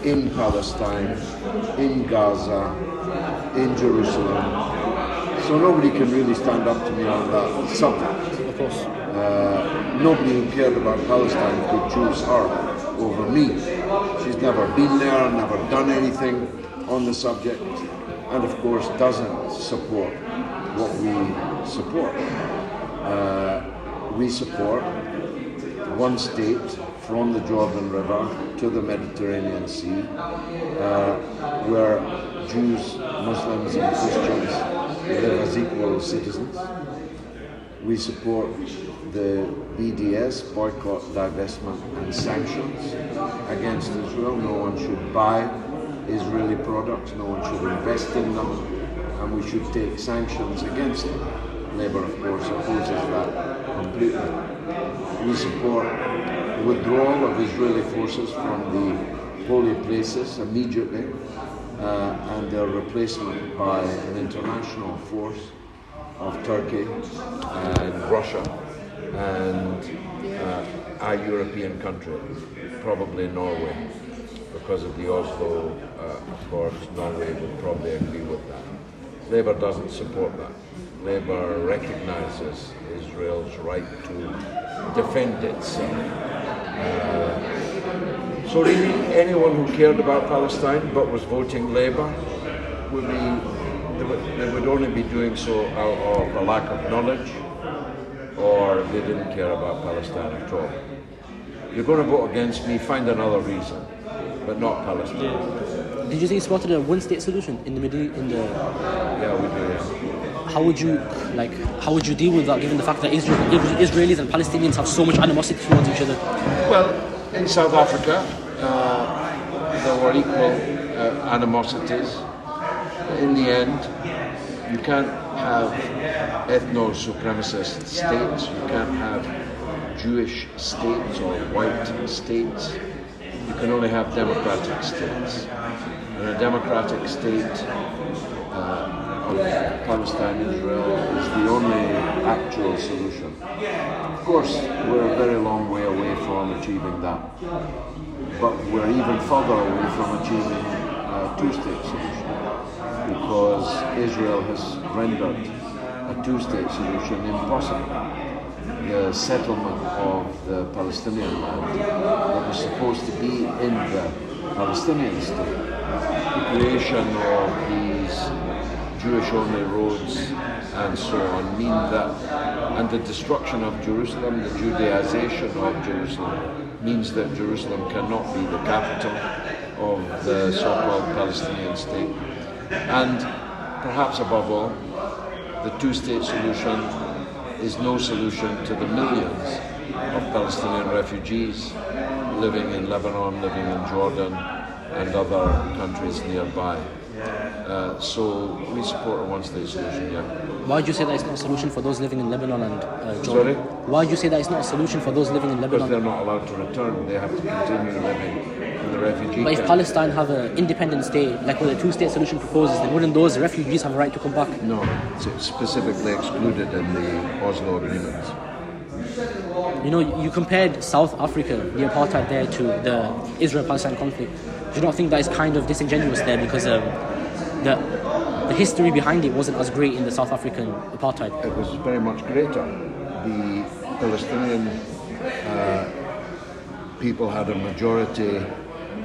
in Palestine, in Gaza, in Jerusalem. So nobody can really stand up to me on that subject. Of course. Nobody who cared about Palestine could choose her over me. She's never been there, never done anything on the subject, and of course doesn't support what we support. We support one state from the Jordan River to the Mediterranean Sea, where Jews, Muslims and Christians live as equal citizens. We support the BDS, boycott, divestment and sanctions against Israel. No one should buy Israeli products, no one should invest in them, and we should take sanctions against them. Labour, of course, opposes that completely. We support the withdrawal of Israeli forces from the holy places immediately, and their replacement by an international force of Turkey and Russia and a European country, probably Norway. Because of the Oslo Accords, Norway would probably agree with that. Labour doesn't support that. Labour recognises Israel's right to defend itself. So really, anyone who cared about Palestine but was voting Labour they would only be doing so out of a lack of knowledge, or they didn't care about Palestine at all. You're going to vote against me, find another reason, but not Palestine. Yeah. Did you say you spotted a one-state solution in the Middle East? Yeah, we do. Yeah. How would you deal with that, given the fact that Israelis and Palestinians have so much animosity towards each other? Well, in South Africa, there were equal animosities. In the end, you can't have ethno-supremacist states, you can't have Jewish states or white states. You can only have democratic states. And a democratic state of Palestine, Israel, is the only actual solution. Of course, we're a very long way away from achieving that. But we're even further away from achieving a two-state solution, because Israel has rendered a two-state solution impossible. The settlement of the Palestinian land that was supposed to be in the Palestinian state, the creation of these Jewish-only roads and so on, mean that, and the destruction of Jerusalem, the Judaization of Jerusalem, means that Jerusalem cannot be the capital of the so-called Palestinian state. And perhaps above all, the two-state solution is no solution to the millions of Palestinian refugees living in Lebanon, living in Jordan, and other countries nearby. So we support a one-state solution, yeah. Why do you say that it's not a solution for those living in Lebanon and Jordan? Sorry? Why do you say that it's not a solution for those living in Lebanon? Because they're not allowed to return. They have to continue living in the refugee But if camp. Palestine have an independent state, like what the two-state solution proposes, then wouldn't those refugees have a right to come back? No, it's specifically excluded in the Oslo agreements. You know, you compared South Africa, the apartheid there, to the Israel-Palestine conflict. Do you not think that is kind of disingenuous there, because the history behind it wasn't as great in the South African apartheid? It was very much greater. The Palestinian people had a majority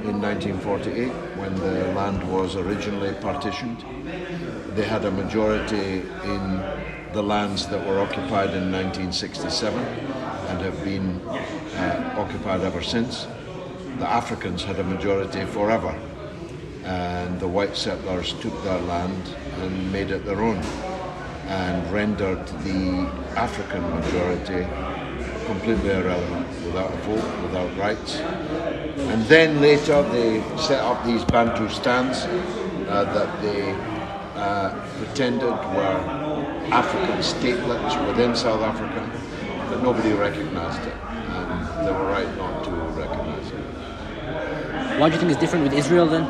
in 1948 when the land was originally partitioned. They had a majority in the lands that were occupied in 1967 and have been occupied ever since. The Africans had a majority forever, and the white settlers took their land and made it their own and rendered the African majority completely irrelevant, without a vote, without rights. And then later they set up these Bantustans that they pretended were African statelets within South Africa, but nobody recognized it, and they were right not to recognize it. Why do you think it's different with Israel then?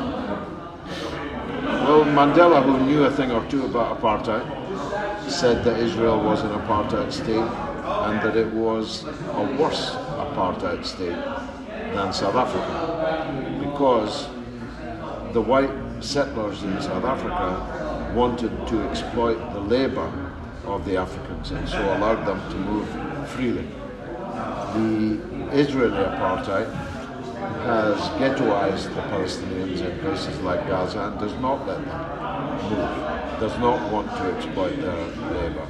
Well, Mandela, who knew a thing or two about apartheid, said that Israel was an apartheid state and that it was a worse apartheid state than South Africa, because the white settlers in South Africa wanted to exploit the labour of the Africans and so allowed them to move freely. The Israeli apartheid has ghettoized the Palestinians in places like Gaza and does not let them move, does not want to exploit their labour.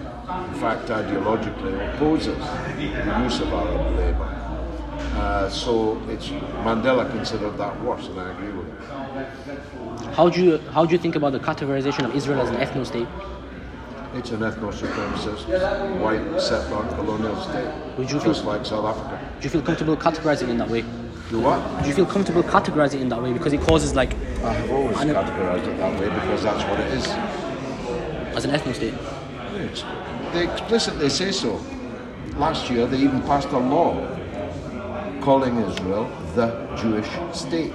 In fact, ideologically opposes the use of Arab labour. So Mandela considered that worse, and I agree with him. How do you think about the categorization of Israel as an ethno-state? It's an ethno-supremacist, white settler colonial state, just like South Africa. Do you feel comfortable categorizing it in that way? Do what? Do you feel comfortable categorizing it in that way because it causes like... I have always categorized it that way because that's what it is. As an ethno-state? They explicitly say so. Last year they even passed a law calling Israel the Jewish state.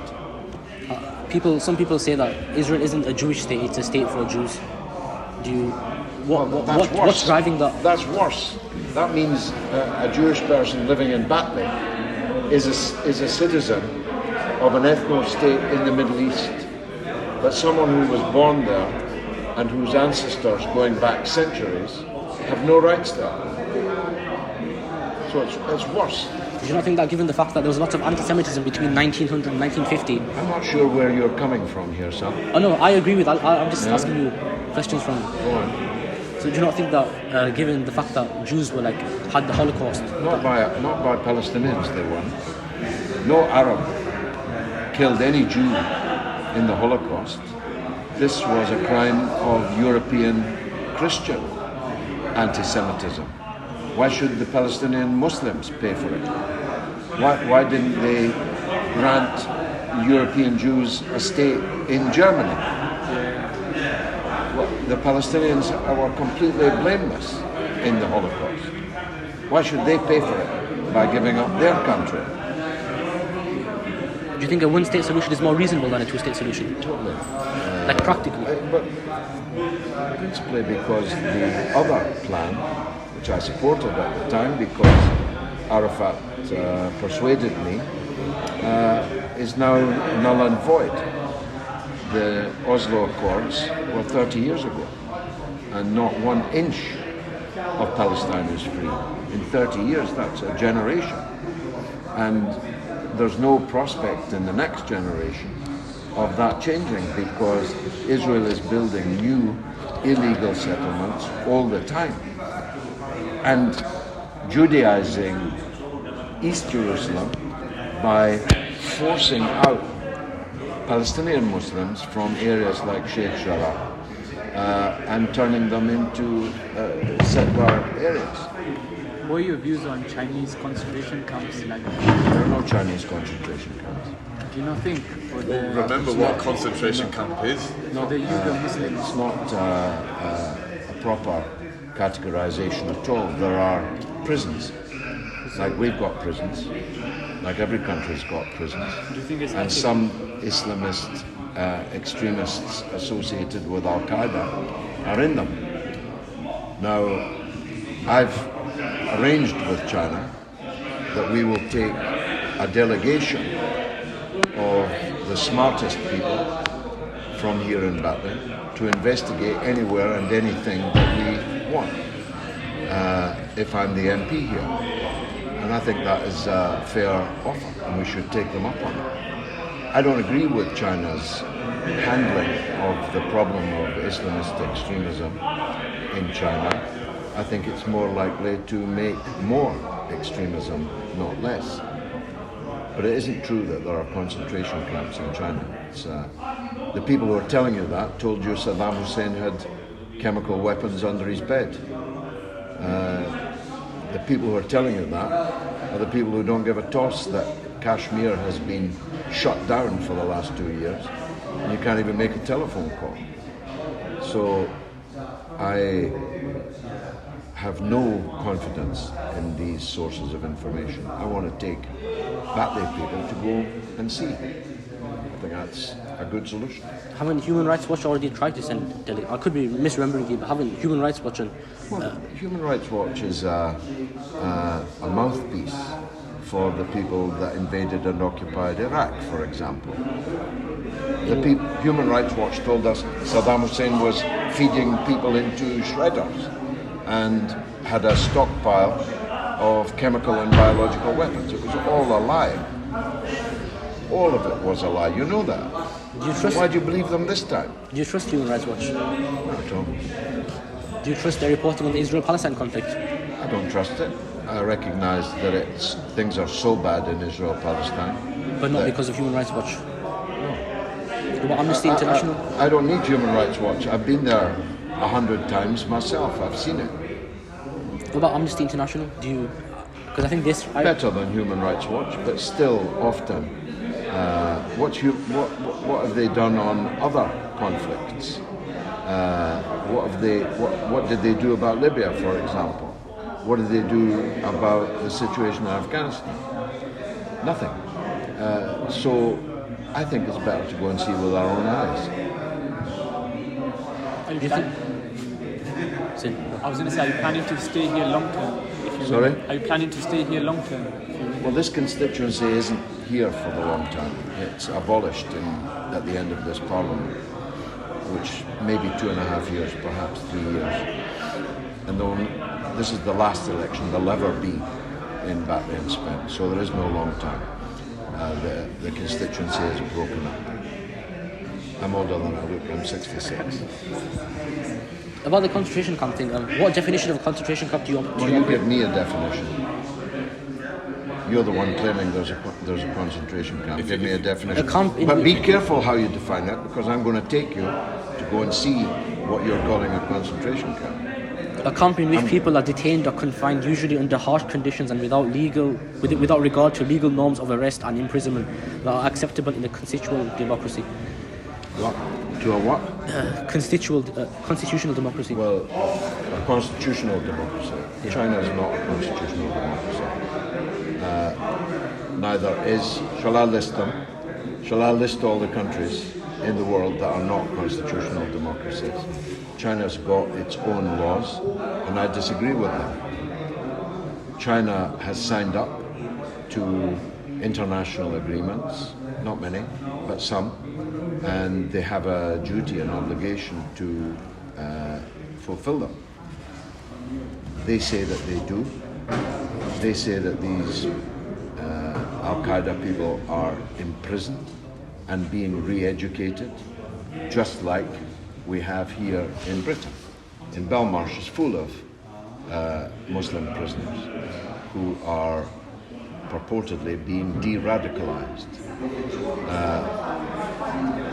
Some people say that Israel isn't a Jewish state; it's a state for Jews. What's driving that? That's worse. That means a Jewish person living in Batley is a citizen of an ethno-state in the Middle East, but someone who was born there and whose ancestors, going back centuries, have no rights there. So it's worse. Do you not think that, given the fact that there was lots of anti-Semitism between 1900 and 1950? I'm not sure where you're coming from here, son. Oh no, I agree with that. I'm just asking you questions from... Go on. So do you not think that, given the fact that Jews were had the Holocaust... Not by Palestinians, they weren't. No Arab killed any Jew in the Holocaust. This was a crime of European Christian anti-Semitism. Why should the Palestinian Muslims pay for it? Why didn't they grant European Jews a state in Germany? Well, the Palestinians were completely blameless in the Holocaust. Why should they pay for it by giving up their country? Do you think a one-state solution is more reasonable than a two-state solution? Totally. Practically? But principally because the other plan, which I supported at the time because Arafat persuaded me, is now null and void. The Oslo Accords were 30 years ago, and not 1 inch of Palestine is free. In 30 years, that's a generation. And there's no prospect in the next generation of that changing because Israel is building new illegal settlements all the time and Judaizing East Jerusalem by forcing out Palestinian Muslims from areas like Sheikh Jarrah and turning them into settler areas. What are your views on Chinese concentration camps? There are no Chinese concentration camps. Do you not think? Remember what concentration camp is? No, the Uyghur Muslims. It's not a proper categorization at all. There are prisons, like we've got prisons, like every country's got prisons, Do you think it's and some Islamist extremists associated with Al-Qaeda are in them. Now, I've arranged with China that we will take a delegation of the smartest people from here in Batley to investigate anywhere and anything that we want, if I'm the MP here. And I think that is a fair offer, and we should take them up on it. I don't agree with China's handling of the problem of Islamist extremism in China. I think it's more likely to make more extremism, not less. But it isn't true that there are concentration camps in China. The people who are telling you that told you Saddam Hussein had chemical weapons under his bed. The people who are telling you that are the people who don't give a toss that Kashmir has been shut down for the last 2 years, and you can't even make a telephone call. So I have no confidence in these sources of information. I want to take Batley people to go and see. I think that's a good solution. Haven't Human Rights Watch already tried to send delegates? I could be misremembering it, but haven't Human Rights Watch and... Well, Human Rights Watch is a mouthpiece for the people that invaded and occupied Iraq, for example. Human Rights Watch told us Saddam Hussein was feeding people into shredders and had a stockpile of chemical and biological weapons. It was all a lie. All of it was a lie. You know that. Why do you believe them this time? Do you trust Human Rights Watch? Not at all. Do you trust their reporting on the Israel Palestine conflict? I don't trust it. I recognise that things are so bad in Israel Palestine. But not because of Human Rights Watch? What about Amnesty International? I don't need Human Rights Watch. I've been there 100 times myself. I've seen it. What about Amnesty International? Because I think this... Better than Human Rights Watch, but still often. What have they done on other conflicts? What did they do about Libya, for example? What did they do about the situation in Afghanistan? Nothing. So I think it's better to go and see with our own eyes. I was going to say, are you planning to stay here long term? Sorry? Are you planning to stay here long term? Well, this constituency isn't here for the long term. It's abolished at the end of this parliament, which may be 2.5 years, perhaps 3 years. And this is the last election there'll ever be in Batley and Spence, so there is no long term. The constituency is broken up. I'm older than I look, I'm 66. About the concentration camp thing, what definition of a concentration camp do you want? Well, you give me a definition. You're the one claiming there's a concentration camp. Give me a definition. But be careful how you define it, because I'm going to take you to go and see what you're calling a concentration camp. A camp in which people are detained or confined, usually under harsh conditions and without regard to legal norms of arrest and imprisonment that are acceptable in a constitutional democracy. What? To a what? Constitutional democracy. Well, a constitutional democracy. Yeah. China is not a constitutional democracy. Neither is. Shall I list them? Shall I list all the countries in the world that are not constitutional democracies? China's got its own laws, and I disagree with them. China has signed up to international agreements, not many, but some, and they have a duty and obligation to fulfill them. They say that they do. They say that these Al-Qaeda people are imprisoned and being re-educated, just like we have here in Britain. In Belmarsh is full of Muslim prisoners who are purportedly being de-radicalized.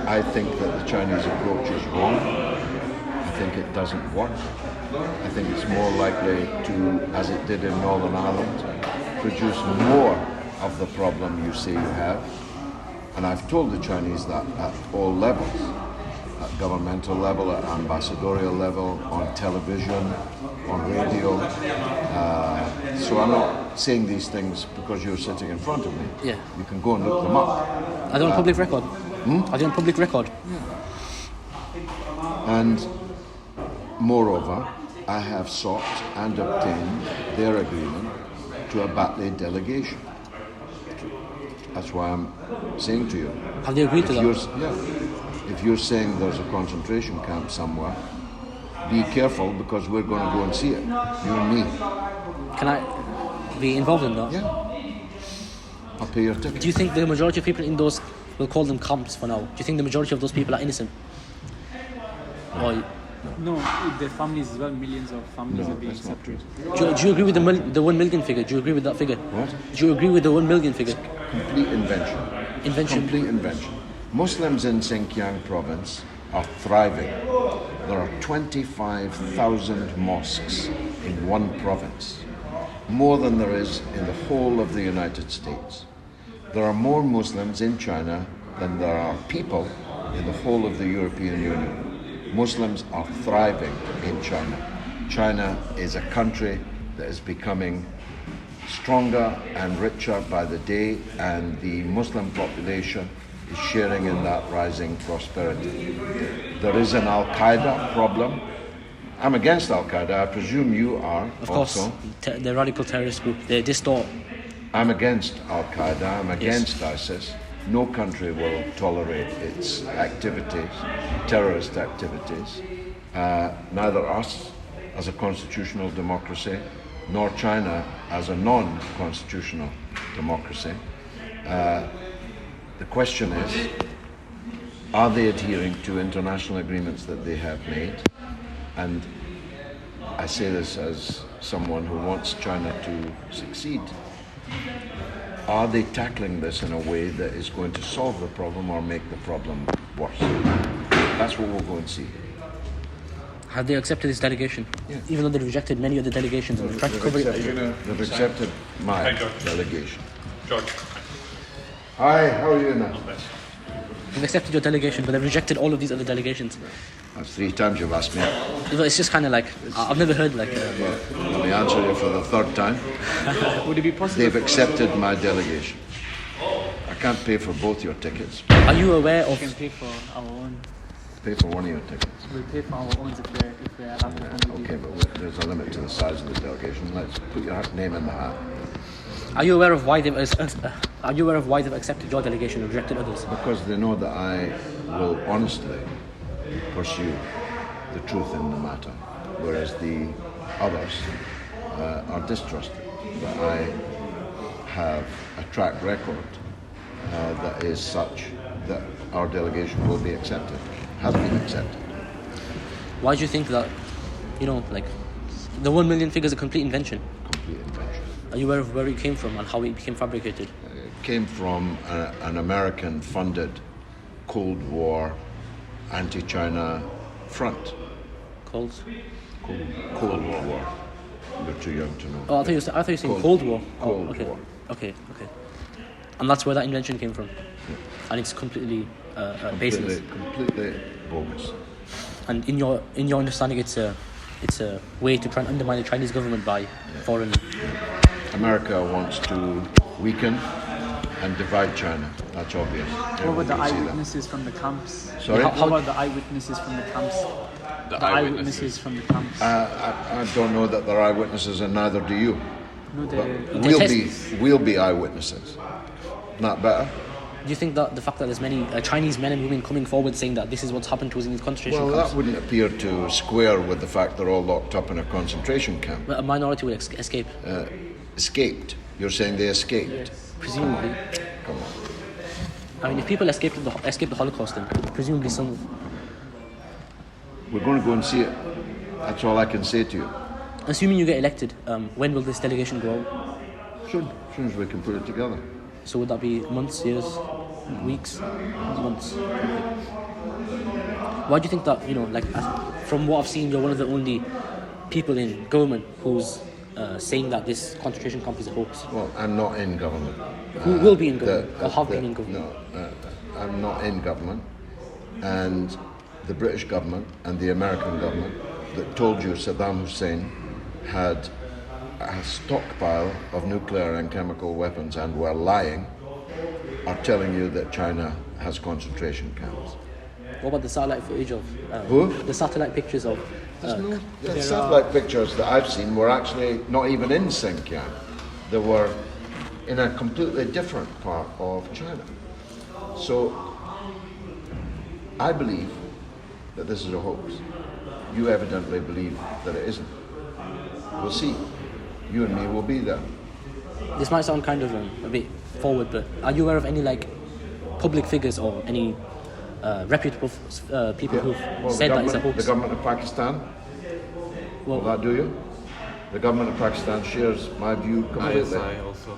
I think that the Chinese approach is wrong. I think it doesn't work. I think it's more likely to, as it did in Northern Ireland, produce more of the problem you say you have. And I've told the Chinese that at all levels, at governmental level, at ambassadorial level, on television, on radio. So I'm not saying these things because you're sitting in front of me. Yeah. You can go and look them up. Are they on public record? Are they on public record? Yeah. And moreover, I have sought and obtained their agreement to a Batley delegation. That's why I'm saying to you. Have they agreed to that? Yeah. If you're saying there's a concentration camp somewhere, be careful, because we're going to go and see it. You and me. Can I be involved in that? Yeah. I'll pay your ticket. Do you think the majority of people in those, we'll call them camps for now, do you think the majority of those people are innocent? Or No, their families as well, millions of families are being separated. Do you agree with the 1 million figure? Do you agree with that figure? What? Do you agree with the 1 million figure? Complete invention. Invention? Complete invention. Muslims in Xinjiang province are thriving. There are 25,000 mosques in one province, more than there is in the whole of the United States. There are more Muslims in China than there are people in the whole of the European Union. Muslims are thriving in China. China is a country that is becoming stronger and richer by the day, and the Muslim population is sharing in that rising prosperity. There is an Al-Qaeda problem. I'm against Al-Qaeda. I presume you are of also. course, the radical terrorist group. They distort I'm against Al-Qaeda, I'm against ISIS. No country will tolerate its activities, terrorist activities. Neither us as a constitutional democracy, nor China as a non-constitutional democracy. The question is, are they adhering to international agreements that they have made? And I say this as someone who wants China to succeed. Are they tackling this in a way that is going to solve the problem or make the problem worse? That's what we'll go and see. Have they accepted this delegation? Yeah. Even though they rejected many of the delegations and tried to cover it. They've accepted my delegation. George. Hi, how are you now? They've accepted your delegation, but they've rejected all of these other delegations. That's 3 times you've asked me. It's just kind of like, I've never heard like... Let me answer you for the 3rd time. Would it be possible? They've accepted my delegation. I can't pay for both your tickets. Are you aware We of... can pay for our own. Pay for one of your tickets. We'll pay for our own if we're allowed to come. Okay, but there's a limit to the size of the delegation. Let's put your name in the hat. Are you aware of why they've accepted your delegation and rejected others? Because they know that I will honestly pursue the truth in the matter, whereas the others are distrusted. But I have a track record that is such that our delegation will be accepted, has been accepted. Why do you think that, like, the 1 million figure is a complete invention? Complete invention. Are you aware of where it came from and how it became fabricated? It came from an American-funded Cold War anti-China front. Cold War. You're too young to know. Oh, I thought you were saying Cold War. Cold okay. War. Okay. And that's where that invention came from. And it's completely baseless. Completely bogus. And in your understanding, it's a way to try and undermine the Chinese government by foreign. America wants to weaken and divide China. That's obvious. What about the eyewitnesses from the camps? Sorry? What about the eyewitnesses from the camps? The eyewitnesses from the camps. I don't know that they're eyewitnesses, and neither do you. No, But we'll be eyewitnesses. Not better. Do you think that the fact that there's many Chinese men and women coming forward saying that this is what's happened to us in these concentration Well, camps? that wouldn't appear to square with the fact they're all locked up in a concentration camp. A minority will escape. Escaped. You're saying they escaped? Yes. Presumably. Come on. I mean, if people escaped the Holocaust, then presumably some. We're going to go and see it. That's all I can say to you. Assuming you get elected, when will this delegation go out? Soon. As soon as we can put it together. So would that be months, years, weeks, months? Why do you think that, from what I've seen, you're one of the only people in government who's saying that this concentration camp is a hoax? Well, I'm not in government. Who will be in government or have been in government? No, I'm not in government. And the British government and the American government that told you Saddam Hussein had a stockpile of nuclear and chemical weapons and were lying are telling you that China has concentration camps. What about the satellite footage of... Who? The satellite pictures of... The satellite pictures that I've seen were actually not even in Xinjiang. They were in a completely different part of China. So I believe that this is a hoax. You evidently believe that it isn't. We'll see. You and me will be there. This might sound kind of a bit forward, but are you aware of any public figures or any reputable people who've said that it's a hoax? The government of Pakistan? Will that do you? The government of Pakistan shares my view completely.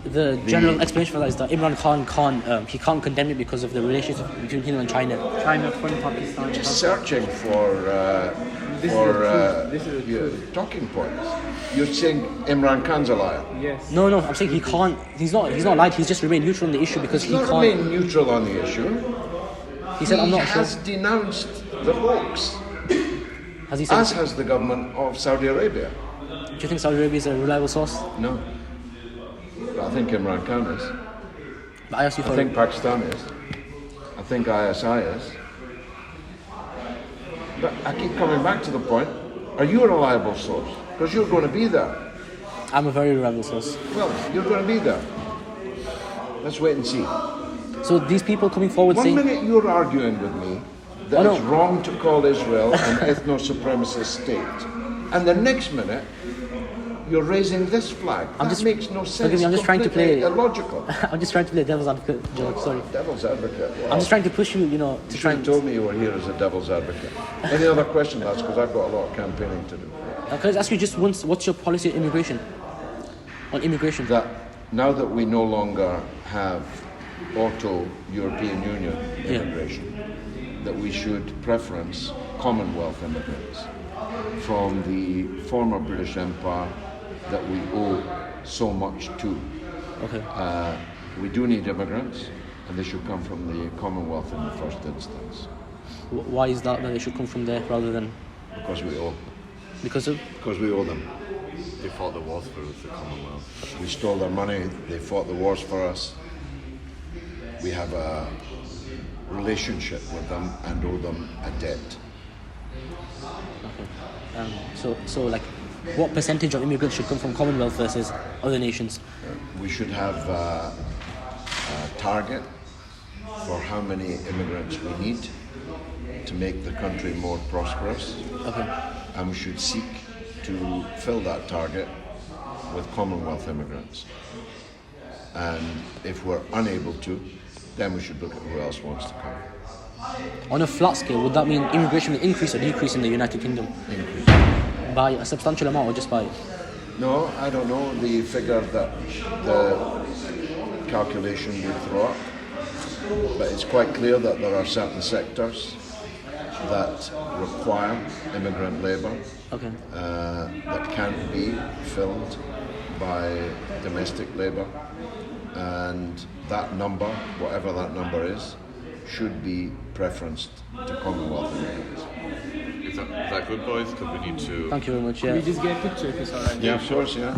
The general explanation for that is that Imran Khan can't condemn it because of the relationship between him and China. China from Pakistan. Just searching for talking points. You're saying Imran Khan's a liar? Yes. No, I'm saying he can't. He's not lied. He's just remained neutral on the issue because he not can't. remain neutral on the issue. He said, "I'm not He has sure." denounced the hoax, Has he said? as has the government of Saudi Arabia. Do you think Saudi Arabia is a reliable source? No. But I think Imran Khan is. But I asked you for. I think Pakistan is. I think ISI is. But I keep coming back to the point. Are you a reliable source? Because you're going to be there. I'm a very reliable source. Well, you're going to be there. Let's wait and see. So these people coming forward One saying... minute you're arguing with me that it's wrong to call Israel an ethno-supremacist state, and the next minute you're raising this flag. That makes no sense. Forgive me, I'm just trying to play... illogical. I'm just trying to play devil's advocate, George, sorry. Devil's advocate? Wow. I'm just trying to push you, to You try should have told me you were here as a devil's advocate. Any other question, lads? Because I've got a lot of campaigning to do. Can I ask you just once, what's your policy on immigration? That now that we no longer have European Union immigration, that we should preference commonwealth immigrants from the former British Empire that we owe so much to. Okay. We do need immigrants, and they should come from the commonwealth in the first instance. Why is that they should come from there rather than... Because we owe. Because of? Because we owe them. They fought the wars for us, the Commonwealth. We stole their money, they fought the wars for us. We have a relationship with them and owe them a debt. Okay. So like, what percentage of immigrants should come from Commonwealth versus other nations? We should have a target for how many immigrants we need to make the country more prosperous. Okay. And we should seek to fill that target with Commonwealth immigrants. And if we're unable to, then we should look at who else wants to come. On a flat scale, would that mean immigration will increase or decrease in the United Kingdom? Increase. By a substantial amount or just by... No, I don't know the figure that the calculation would throw up, but it's quite clear that there are certain sectors that require immigrant labour, okay, that can't be filled by domestic labour, and that number, whatever that number is, should be preferenced to Commonwealth immigrants. Is that good, boys? Because we need to... Thank you very much, yeah. Can we just get a picture if it's alright? Yeah, of course, yeah.